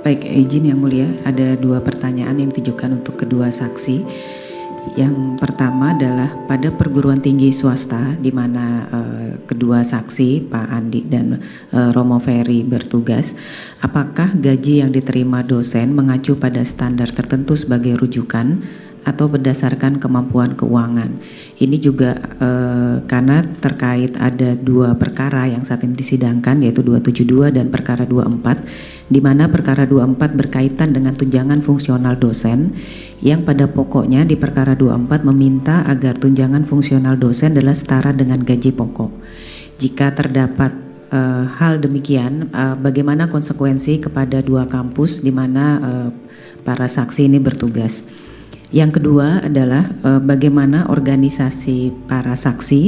Baik, izin Yang Mulia, ada 2 pertanyaan yang ditujukan untuk kedua saksi. Yang pertama adalah pada perguruan tinggi swasta di mana kedua saksi Pak Andi dan Romo Ferry bertugas, apakah gaji yang diterima dosen mengacu pada standar tertentu sebagai rujukan atau berdasarkan kemampuan keuangan? Ini juga karena terkait ada 2 perkara yang saat ini disidangkan, yaitu 272 dan perkara 24, di mana perkara 24 berkaitan dengan tunjangan fungsional dosen, yang pada pokoknya di perkara 24 meminta agar tunjangan fungsional dosen adalah setara dengan gaji pokok. Jika terdapat hal demikian, bagaimana konsekuensi kepada 2 kampus di mana para saksi ini bertugas? Yang kedua adalah bagaimana organisasi para saksi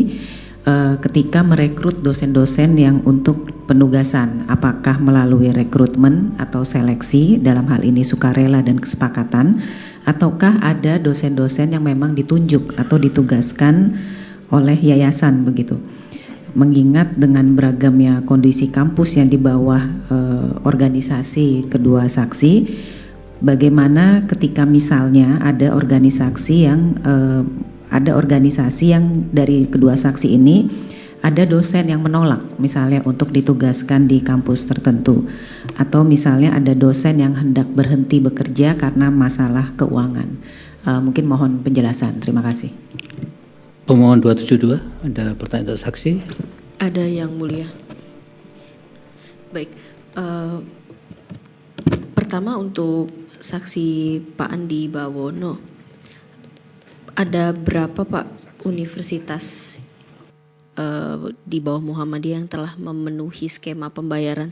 ketika merekrut dosen-dosen yang untuk penugasan, apakah melalui rekrutmen atau seleksi, dalam hal ini sukarela dan kesepakatan, ataukah ada dosen-dosen yang memang ditunjuk atau ditugaskan oleh yayasan begitu? Mengingat dengan beragamnya kondisi kampus yang di bawah organisasi kedua saksi, bagaimana ketika misalnya ada organisasi yang dari kedua saksi ini ada dosen yang menolak misalnya untuk ditugaskan di kampus tertentu, atau misalnya ada dosen yang hendak berhenti bekerja karena masalah keuangan. Mungkin mohon penjelasan. Terima kasih. Pemohon 272, ada pertanyaan dari saksi? Ada, Yang Mulia. Baik, pertama untuk saksi Pak Andi Bawono, ada berapa Pak universitas di bawah Muhammadiyah yang telah memenuhi skema pembayaran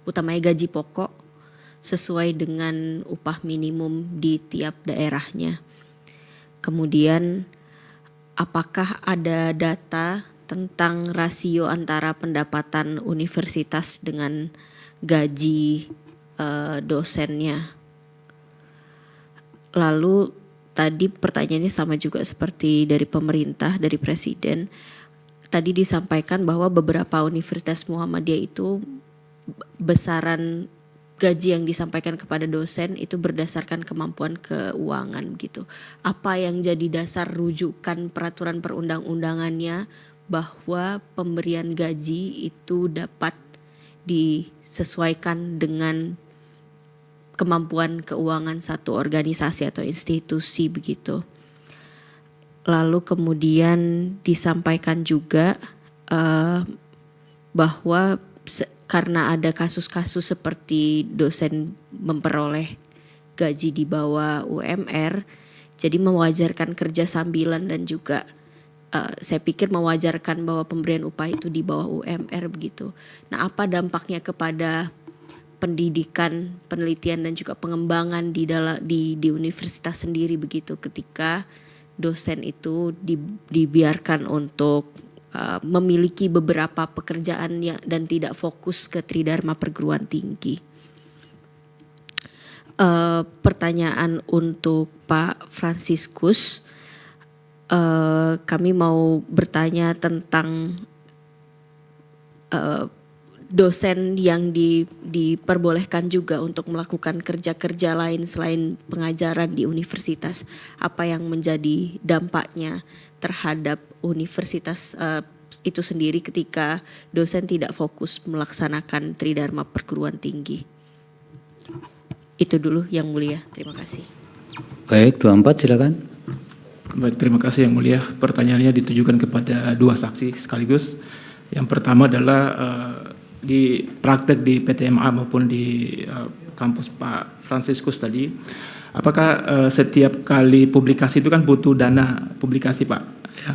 utamanya gaji pokok sesuai dengan upah minimum di tiap daerahnya? Kemudian apakah ada data tentang rasio antara pendapatan universitas dengan gaji dosennya? Lalu tadi pertanyaannya sama juga seperti dari pemerintah, dari Presiden. Tadi disampaikan bahwa beberapa universitas Muhammadiyah itu besaran gaji yang disampaikan kepada dosen itu berdasarkan kemampuan keuangan gitu. Apa yang jadi dasar rujukan peraturan perundang-undangannya bahwa pemberian gaji itu dapat disesuaikan dengan kemampuan keuangan satu organisasi atau institusi begitu? Lalu kemudian disampaikan juga bahwa karena ada kasus-kasus seperti dosen memperoleh gaji di bawah UMR, jadi mewajarkan kerja sambilan dan juga saya pikir mewajarkan bahwa pemberian upah itu di bawah UMR begitu. Nah, apa dampaknya kepada pendidikan, penelitian dan juga pengembangan di universitas sendiri begitu ketika dosen itu dibiarkan untuk memiliki beberapa pekerjaan dan tidak fokus ke tridharma perguruan tinggi? Pertanyaan untuk Pak Franciscus, kami mau bertanya tentang dosen yang diperbolehkan juga untuk melakukan kerja-kerja lain selain pengajaran di universitas. Apa yang menjadi dampaknya terhadap universitas itu sendiri ketika dosen tidak fokus melaksanakan tridharma perguruan tinggi? Itu dulu Yang Mulia, terima kasih. Baik, 24 silakan. Baik, terima kasih Yang Mulia. Pertanyaannya ditujukan kepada 2 saksi sekaligus. Yang pertama adalah di praktek di PTMA maupun di kampus Pak Franciscus tadi, apakah setiap kali publikasi itu kan butuh dana publikasi Pak? Ya,